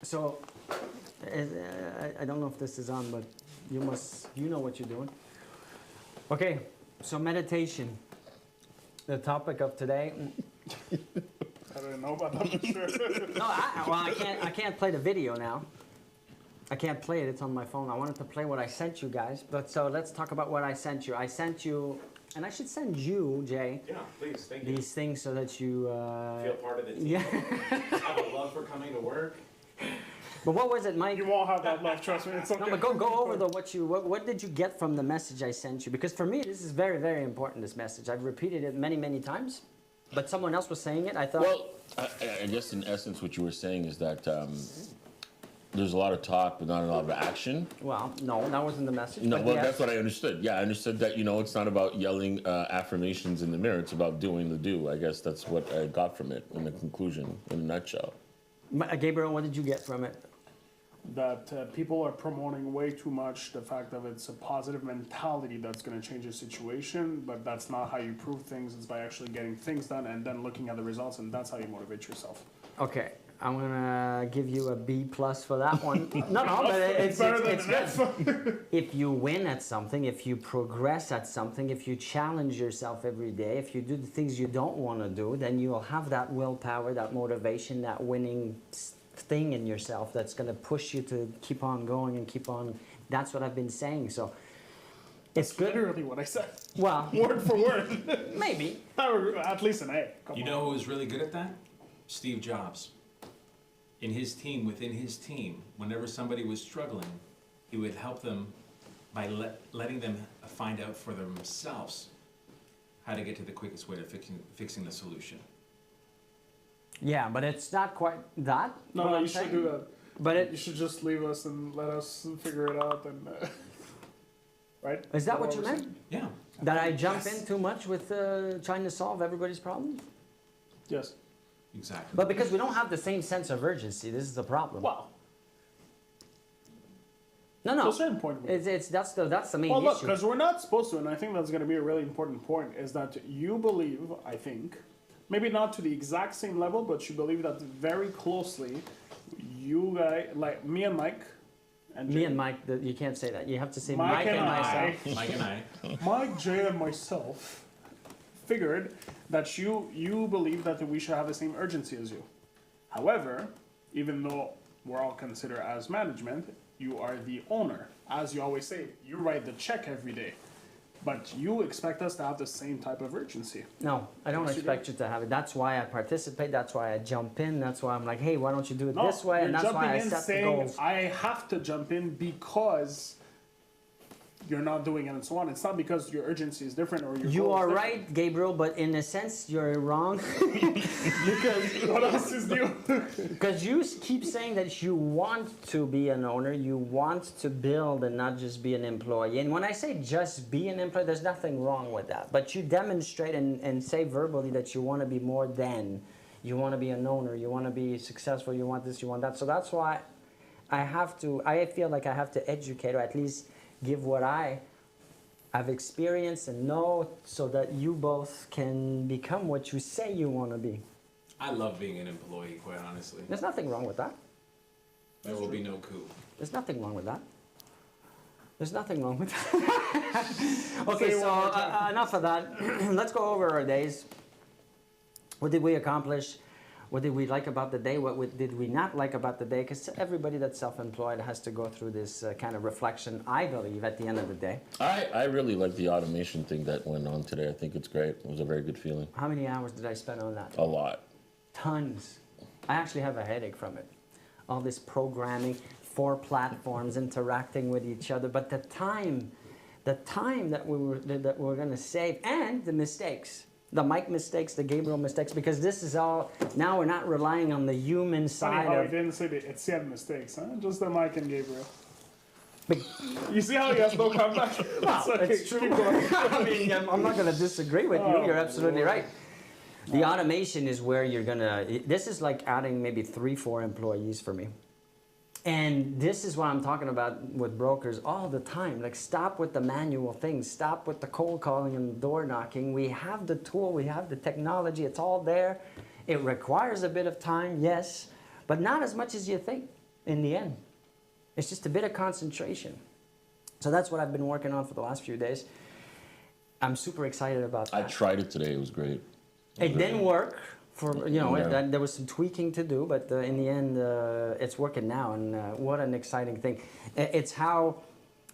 So, I don't know if this is on, but you know what you're doing. Okay, so meditation. The topic of today. I don't know about that for sure. No, I can't play the video now. I can't play it, it's on my phone. I wanted to play what I sent you guys, but so let's talk about what I sent you. I sent you, and I should send you, Jay. Yeah, please, thank you. These things so that you... Feel part of the team. Yeah. Have a love for coming to work. But what was it, Mike? You won't have that love, trust me. It's okay. No, but go over what did you get from the message I sent you? Because for me, this is very, very important, this message. I've repeated it many, many times, but someone else was saying it. I thought... Well, I guess in essence what you were saying is that there's a lot of talk, but not a lot of action. Well, no, that wasn't the message. No, well, yes. that's what I understood. Yeah, I understood that, it's not about yelling affirmations in the mirror. It's about doing the do. I guess that's what I got from it in the conclusion, in a nutshell. Gabriel, what did you get from it? That people are promoting way too much the fact that it's a positive mentality that's going to change the situation, but that's not how you prove things. It's by actually getting things done and then looking at the results, and that's how you motivate yourself. Okay, I'm gonna give you a B+ for that one. No, but it's good. If you win at something, if you progress at something, if you challenge yourself every day, if you do the things you don't want to do, then you'll have that willpower, that motivation, that winning thing in yourself that's going to push you to keep on going and keep on. That's what I've been saying. So it's good. Literally what I said. Well, word for word. Maybe. At least an A. You know who was really good at that? Steve Jobs. In his team, within his team, whenever somebody was struggling, he would help them by letting them find out for themselves how to get to the quickest way to fixing the solution. Yeah, but it's not quite that. No, you should do that. But you should just leave us and let us figure it out. And right? Is that what you meant? Yeah. That I jump in too much with trying to solve everybody's problems? Yes. Exactly. But because we don't have the same sense of urgency, this is the problem. Wow. No. To a certain point. That's the main issue. Well, look, issue. because we're not supposed to, and I think that's going to be a really important point, is that you believe, I think, maybe not to the exact same level, but you believe that very closely, you guys, like me and Mike, and me and Mike, you can't say that. You have to say Mike and myself. Mike and I. Mike, Jay, and myself figured that you believe that we should have the same urgency as you. However, even though we're all considered as management, you are the owner. As you always say, you write the check every day. But you expect us to have the same type of urgency. No, I don't expect you to have it. That's why I participate. That's why I jump in. That's why I'm like, hey, why don't you do it this way? And that's why I set the goals. I have to jump in because you're not doing it and so on. It's not because your urgency is different or your You goal are is right, Gabriel, but in a sense, you're wrong. Because what else is new? Because you keep saying that you want to be an owner, you want to build and not just be an employee. And when I say just be an employee, there's nothing wrong with that. But you demonstrate and say verbally that you want to be more than. You want to be an owner, you want to be successful, you want this, you want that. So that's why I feel like I have to educate, or at least give what I have experienced and know, so that you both can become what you say you want to be. I love being an employee, quite honestly. There's nothing wrong with that. There will be no coup. There's nothing wrong with that. There's nothing wrong with that. Okay, so enough of that. Let's go over our days. What did we accomplish? What did we like about the day? What did we not like about the day? Because everybody that's self-employed has to go through this kind of reflection, I believe, at the end of the day. I really like the automation thing that went on today. I think it's great. It was a very good feeling. How many hours did I spend on that? A lot. Tons. I actually have a headache from it. All this programming, 4 platforms interacting with each other, but the time that we're going to save, and the mistakes. The Mike mistakes, the Gabriel mistakes, because this is all, now we're not relying on the human side Funny how of... he didn't say the Etienne mistakes, huh? Just the Mike and Gabriel. You see how he has no comeback? Well, it's true. I mean, I'm not going to disagree with you. You're absolutely right. The automation is where you're going to... This is like adding maybe 3-4 employees for me. And this is what I'm talking about with brokers all the time. Like, stop with the manual things. Stop with the cold calling and door knocking. We have the tool. We have the technology. It's all there. It requires a bit of time, yes, but not as much as you think. in the end. It's just a bit of concentration. So that's what I've been working on for the last few days. I'm super excited about I that. tried it today. It was great. It didn't work for, you know, Yeah. there was some tweaking to do, but in the end, it's working now, and what an exciting thing. It's how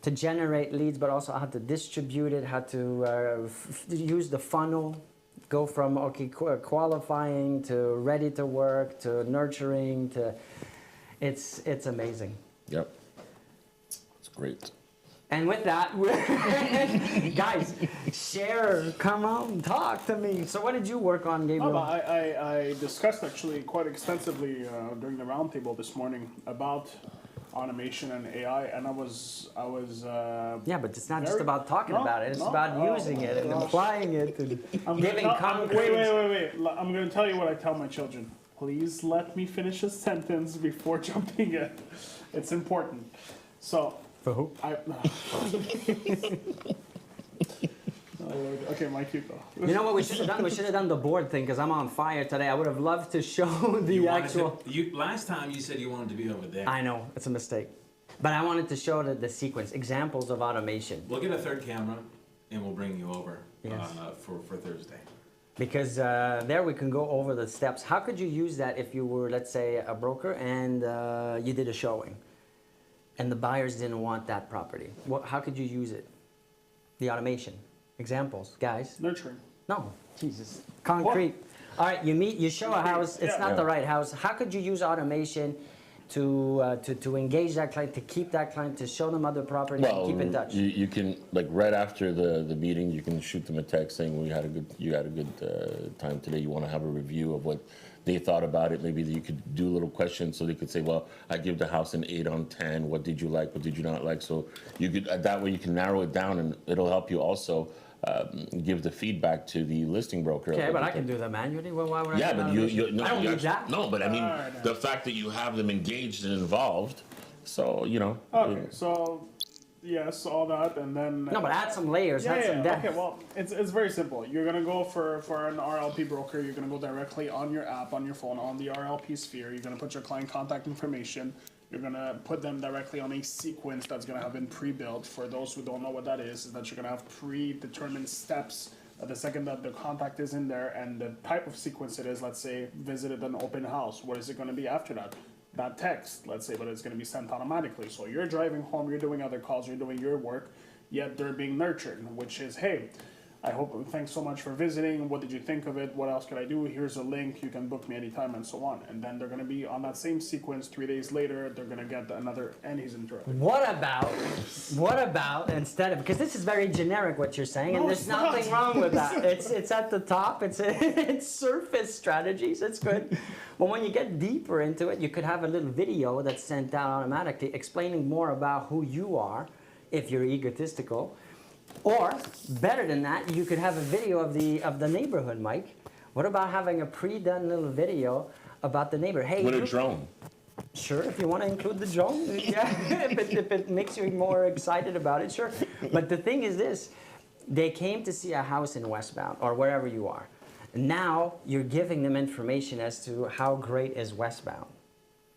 to generate leads, but also how to distribute it, how to use the funnel, go from, okay, qualifying to ready to work to nurturing to, it's amazing. Yep. It's great. And with that, guys, share, come on, talk to me. So what did you work on, Gabriel? I discussed actually quite extensively during the roundtable this morning about automation and AI, and I was Yeah, but it's not just very- about talking No, about it. It's no, about no, using it and no. applying it and giving wait, concrete. wait. I'm going to tell you what I tell my children. Please let me finish a sentence before jumping in. It's important. So, For who? Oh, Lord. Okay, Mike, you go. You know what we should have done? We should have done the board thing because I'm on fire today. I would have loved to show the You wanted actual. to, last time you said you wanted to be over there. I know it's a mistake, but I wanted to show the sequence, examples of automation, We'll get a third camera and we'll bring you over Yes. for Thursday. because there we can go over the steps. How could you use that if you were, let's say, a broker and you did a showing, and the buyers didn't want that property? How could you use it? The automation. Examples, guys. Nurturing. No, Jesus. Concrete. All right, you show a house, it's not the right house. How could you use automation to engage that client, to keep that client, to show them other properties, and keep in touch? You can, like, right after the meeting, you can shoot them a text saying, you had a good time today. You want to have a review of what they thought about it. Maybe you could do a little question so they could say, well, I give the house an 8 on 10. What did you like? What did you not like? So you could, that way you can narrow it down, and it'll help you also give the feedback to the listing broker. Okay, but I can do that manually. Well, why would I? Yeah, do but automation? no, I don't you need actually- that. No, but I mean, Alright. the fact that you have them engaged and involved, so, you know. Okay, so yes, all that, and then No, but add some layers, add some depth. Okay, well, it's very simple. You're gonna go for an RLP broker. You're gonna go directly on your app, on your phone, on the RLP sphere. You're gonna put your client contact information. You're gonna put them directly on a sequence that's gonna have been pre-built. For those who don't know what that is that you're gonna have predetermined steps. The second that the contact is in there and the type of sequence it is, let's say, visited an open house. What is it gonna be after that? That text, let's say, but it's gonna be sent automatically. So you're driving home, you're doing other calls, you're doing your work, yet they're being nurtured, which is, hey, I hope, thanks so much for visiting. What did you think of it? What else could I do? Here's a link. You can book me anytime, and so on. And then they're gonna be on that same sequence 3 days later. They're gonna get another, and he's interrupted. What about instead of, because this is very generic what you're saying, and No, there's it's not. nothing wrong with that. It's at the top. It's surface strategies. It's good. But when you get deeper into it, you could have a little video that's sent out automatically explaining more about who you are, if you're egotistical. Or better than that, you could have a video of the neighborhood, Mike. What about having a pre-done little video about the neighbor? Hey, With a you- drone. Sure, if you want to include the drone, yeah. if it makes you more excited about it, sure. But the thing is this, they came to see a house in Westbound or wherever you are. Now you're giving them information as to how great is Westbound.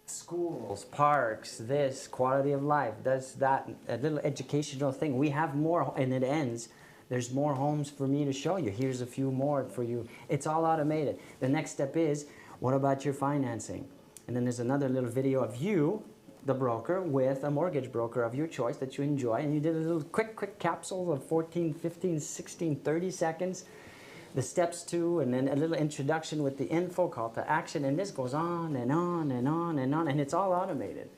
Schools, parks, this, quality of life, that, a little educational thing. We have more, and it ends. There's more homes for me to show you. Here's a few more for you. It's all automated. The next step is, what about your financing? And then there's another little video of you, the broker, with a mortgage broker of your choice that you enjoy. And you did a little quick capsule of 14, 15, 16, 30 seconds. The steps to, and then a little introduction with the info, call to action, and this goes on and on and on and on, and it's all automated.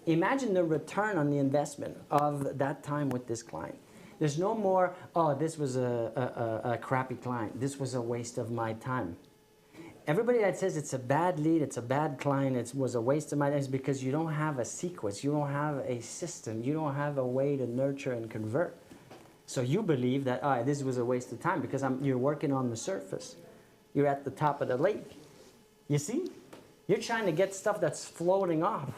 Imagine the return on the investment of that time with this client. There's no more, oh, this was a crappy client. This was a waste of my time. Everybody that says it's a bad lead, it's a bad client, it was a waste of my time, is because you don't have a sequence, you don't have a system, you don't have a way to nurture and convert. So you believe that this was a waste of time because you're working on the surface. You're at the top of the lake. You see? You're trying to get stuff that's floating off.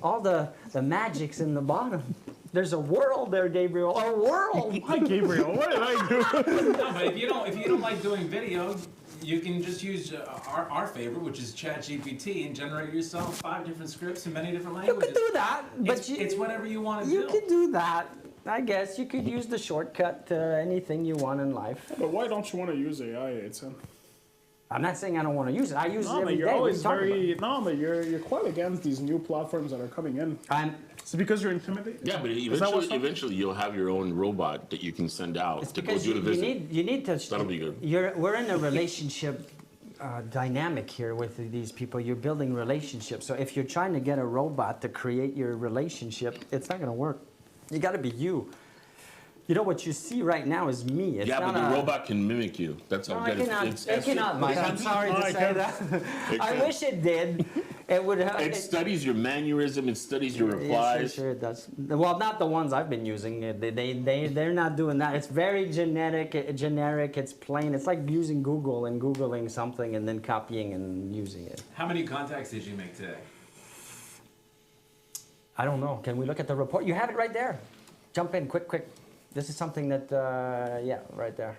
All the magic's in the bottom. There's a world there, Gabriel. A world! Hi, Gabriel. What did I do? No, but if you don't like doing video, you can just use our favorite, which is ChatGPT, and generate yourself 5 different scripts in many different You languages. could do that, but It's whatever you want to you do. could do that. I guess you could use the shortcut to anything you want in life. But why don't you want to use AI, Aitzen? I'm not saying I don't want to use it. I use it No, every but you're day. always What are you talking very. No, but you're quite against these new platforms that are coming in. about? Is it because you're intimidated? Yeah, but Is that what's eventually you'll have your own robot that you can send out It's to go because do the visit. you need to. That'll be good. We're in a relationship dynamic here with these people. You're building relationships. So if you're trying to get a robot to create your relationship, it's not going to work. You got to be you. You know what you see right now is me. It's Yeah, but not the robot can mimic you. That's how No, good it cannot. It cannot, Mike. I'm sorry No, to I say can't. that. It I can. wish it did. It would have. It studies your mannerism. It studies your Yeah, replies. sure it does. Well, not the ones I've been using. They're not doing that. It's very generic. It's plain. It's like using Google and Googling something and then copying and using it. How many contacts did you make today? I don't know. Can we look at the report? You have it right there. Jump in, quick. This is something that, yeah, right there.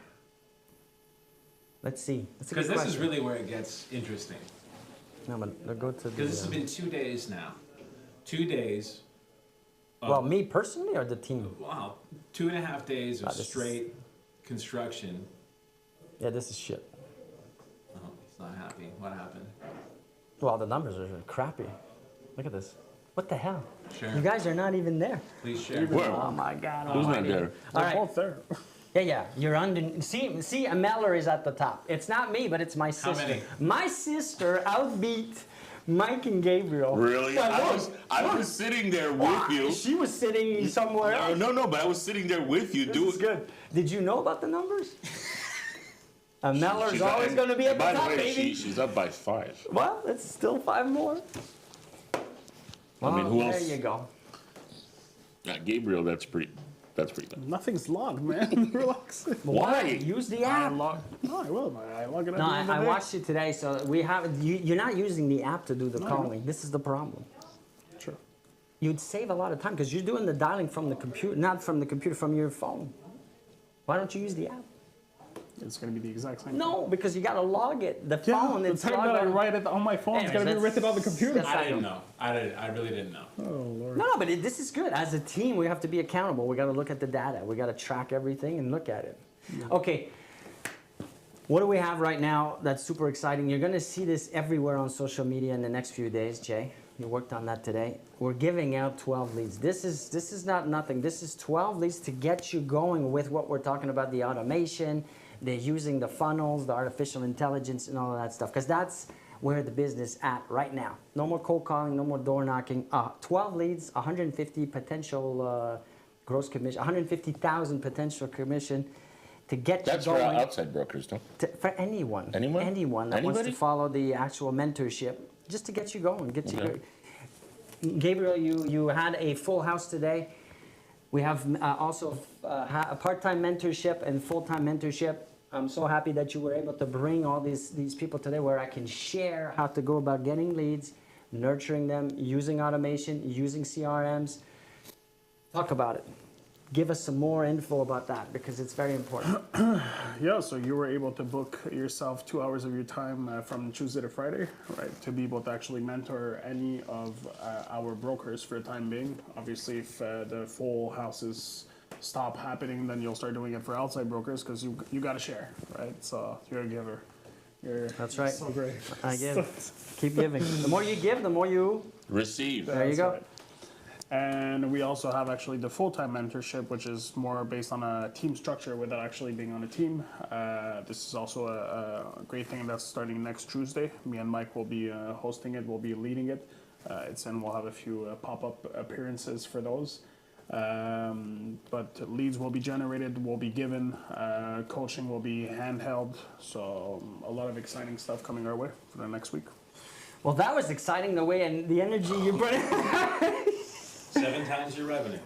Let's see. That's a good Because this is question. really where it gets interesting. No, but go to the. Because this has been 2 days now. 2 days. Of, Well, me personally or the team? Wow. 2.5 days of This is- straight construction. Yeah, this is shit. Oh, he's not happy. What happened? Well, the numbers are crappy. Look at this. What the hell? Share. You guys are not even there. Please share. Where? Oh my God. Who's not almighty. there? All They're right. both there. Yeah. You're under. See, Ameller is at the top. It's not me, but it's my sister. many? My sister outbeat Mike and Gabriel. Really? Yeah, I look. was sitting there with you. She was sitting somewhere else. No, but I was sitting there with you. This is good. Did you know about the numbers? Ameller's She's always going to be at the By the top, way, baby. she's up by 5. Well, it's still 5 more. I mean, who else? There you go. Gabriel, that's pretty bad. Nothing's logged, man. Relax. Why? Use the I app. log. No, I will. I log it at No, the end of I the day. watched it today, so we have. You're not using the app to do the No, calling. This is the problem. Sure. You'd save a lot of time because you're doing the dialing from the computer, not from the computer, from your phone. Why don't you use the app? It's going to be the exact same. No, because you got to log it. The Yeah, phone, the it's time logged that I on. write it on my phone, it's going to be Anyways, written on the computer. that's- I didn't know. I really didn't know. Oh, Lord. No, but this is good. As a team, we have to be accountable. We got to look at the data. We got to track everything and look at it. Okay. What do we have right now that's super exciting? You're going to see this everywhere on social media in the next few days, Jay. You worked on that today. We're giving out 12 leads. This is not nothing. This is 12 leads to get you going with what we're talking about, the automation, the using the funnels, the artificial intelligence, and all of that stuff. Because that's where the business at right now. No more cold calling, no more door knocking. 12 leads, 150 potential gross commission, 150,000 potential commission to get That's you for going. outside brokers, no? For anyone. Anyone? Anyone that wants Anybody? to follow the actual mentorship, just to get you going, get you Okay. Gabriel, you had a full house today. We have also a part-time mentorship and full-time mentorship. I'm so happy that you were able to bring all these people today where I can share how to go about getting leads, nurturing them, using automation, using CRMs. Talk about it. Give us some more info about that because it's very important. Yeah, so you were able to book yourself 2 hours of your time from Tuesday to Friday, right, to be able to actually mentor any of our brokers for the time being. Obviously, if the full houses stop happening, then you'll start doing it for outside brokers because you got to share, right? So you're a giver. That's right. So great. I give. Keep giving. The more you give, the more you... Receive. There you That's go. right. And we also have actually the full-time mentorship, which is more based on a team structure without actually being on a team. This is also a great thing that's starting next Tuesday. Me and Mike will be hosting it, we'll be leading it. We'll have a few pop-up appearances for those. But leads will be generated, will be given, coaching will be handheld. So a lot of exciting stuff coming our way for the next week. Well, that was exciting, the way and the energy you put in. 7 times your revenue.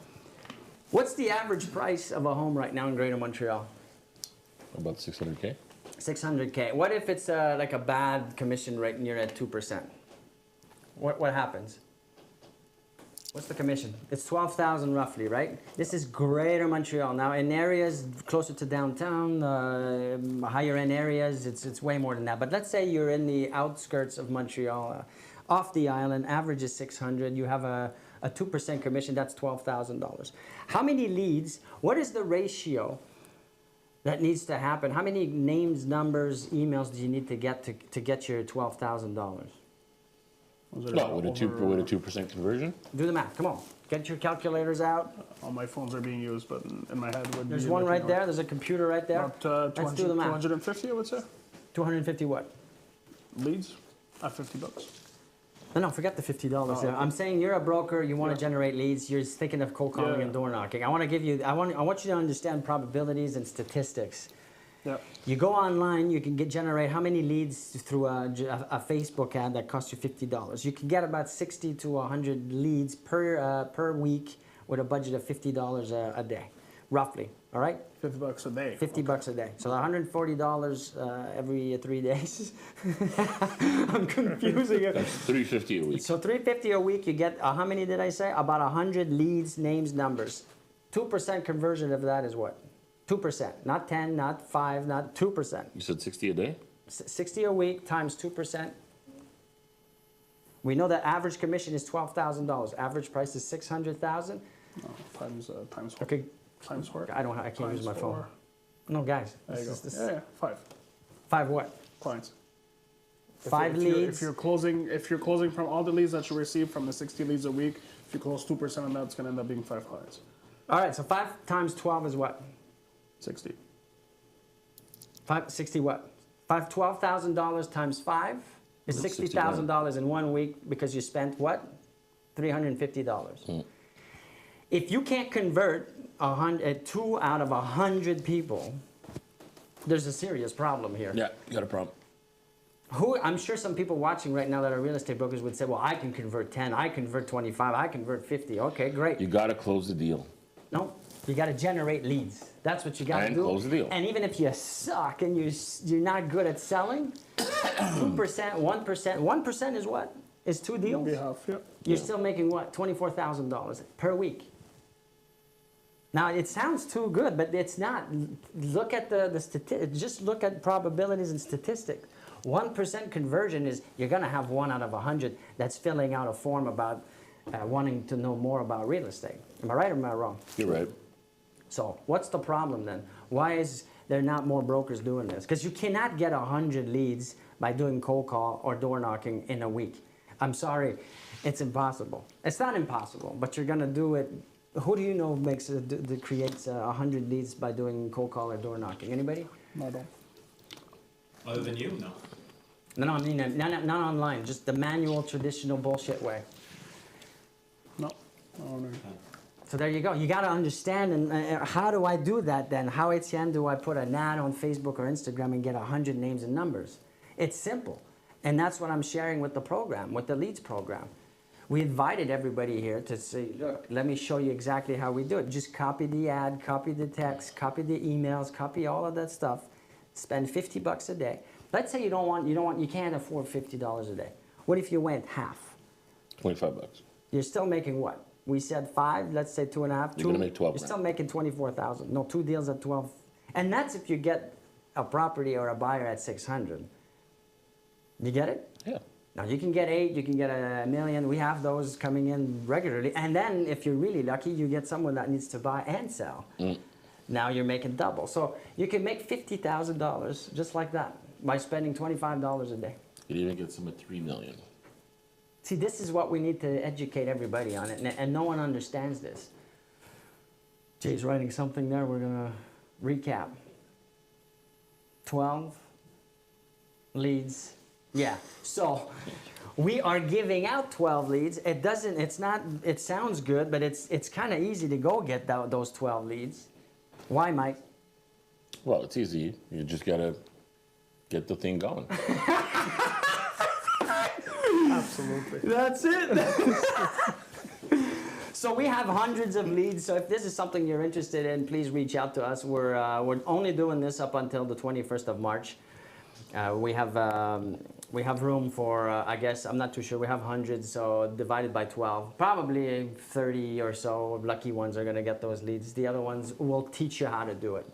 What's the average price of a home right now in Greater Montreal? About 600K? 600K. What if it's like a bad commission rate and you're at 2%? What happens? What's the commission? It's 12,000 roughly, right? This is Greater Montreal. Now, in areas closer to downtown, higher end areas, it's way more than that. But let's say you're in the outskirts of Montreal, off the island. Average is 600. You have a 2% commission. That's $12,000. How many leads? What is the ratio that needs to happen? How many names, numbers, emails do you need to get your $12,000? No, with a 2% conversion. Do the math. Come on. Get your calculators out. All my phones are being used, but in my head would be. There's one right there. There's a computer right there. About Let's do the math. 250, I would say. 250 what? Leads at $50. No, forget the $50 there. okay. I'm saying you're a broker. You want to Yeah. generate leads. You're thinking of cold calling Yeah. and door knocking. I want to give you. I want you to understand probabilities and statistics. Yeah. You go online, you can generate how many leads through a Facebook ad that costs you $50. You can get about 60 to 100 leads per week with a budget of $50 a day, roughly. All right, $50 a day. $50 a day. So $140 every 3 days. I'm confusing it. That's $350 a week. So $350 a week, you get how many did I say? About 100 leads, names, numbers. 2% conversion of that is what? 2%, not 10, not 5, not 2%. You said 60 a day? 60 a week times 2%. We know that average commission is $12,000. Average price is $600,000. No, times four. Okay, Times four. I can't use my phone. Four. No, guys. There you go. This Yeah, 5 5 what? clients. If 5 you- if you're- leads. If you're closing from all the leads that you receive from the 60 leads a week, if you close 2% on that, it's going to end up being 5 clients. All right, so 5 times 12 is what? 60. 60 what? $12,000 times 5 is That's $60,000 in 1 week because you spent what? $350. If you can't convert 2 out of 100 people, there's a serious problem here. Yeah, you got a problem. I'm sure some people watching right now that are real estate brokers would say, well, I can convert 10, I convert 25, I convert 50. Okay, great. You got to close the deal. No, you got to generate leads. That's what you got to And do. close the deal. And even if you suck and you're not good at selling, 2%, 1%, 1% is what? Is 2 deals? On behalf, yeah. You're still making what? $24,000 per week. Now it sounds too good, but it's not. Look at the statistics. Just look at probabilities and statistics. 1% conversion is you're going to have 1 out of 100 that's filling out a form about wanting to know more about real estate. Am I right or am I wrong? You're right. So what's the problem then? Why is there not more brokers doing this? Because you cannot get 100 leads by doing cold call or door knocking in a week. I'm sorry, it's impossible. It's not impossible, but you're going to do it. Who do you know creates 100 leads by doing cold call or door knocking? Anybody? No, I don't. Other than you, no. No, I mean not online. Just the manual, traditional bullshit way. No. No. So there you go. You got to understand. And how do I do that then? How, Etienne, do I put an ad on Facebook or Instagram and get 100 names and numbers? It's simple. And that's what I'm sharing with the program, with the Leads program. We invited everybody here to say, look, let me show you exactly how we do it. Just copy the ad, copy the text, copy the emails, copy all of that stuff. Spend $50 a day. Let's say you can't afford $50 a day. What if you went half? $25. You're still making what? We said 5, let's say 2.5. You're gonna make 12 You're grand. still making 24,000. No, 2 deals at 12. And that's if you get a property or a buyer at 600. You get it? Yeah. Now you can get 8, you can get $1 million. We have those coming in regularly. And then if you're really lucky, you get someone that needs to buy and sell. Now you're making double. So you can make $50,000 just like that by spending $25 a day. You'd even get some at $3 million. See, this is what we need to educate everybody on it, and no one understands this. Jay's writing something there. We're going to recap. 12 leads. Yeah. So we are giving out 12 leads. It sounds good, but it's kind of easy to go get those 12 leads. Why, Mike? Well, it's easy. You just got to get the thing going. Absolutely. That's it. So we have hundreds of leads. So if this is something you're interested in, please reach out to us. We're only doing this up until the 21st of March. We have we have room for, I guess, I'm not too sure, we have 100, so divided by 12. Probably 30 or so lucky ones are gonna get those leads. The other ones will teach you how to do it.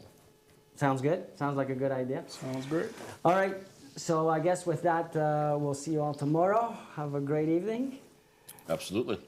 Sounds good? Sounds like a good idea? Sounds great. All right, so I guess with that, we'll see you all tomorrow. Have a great evening. Absolutely.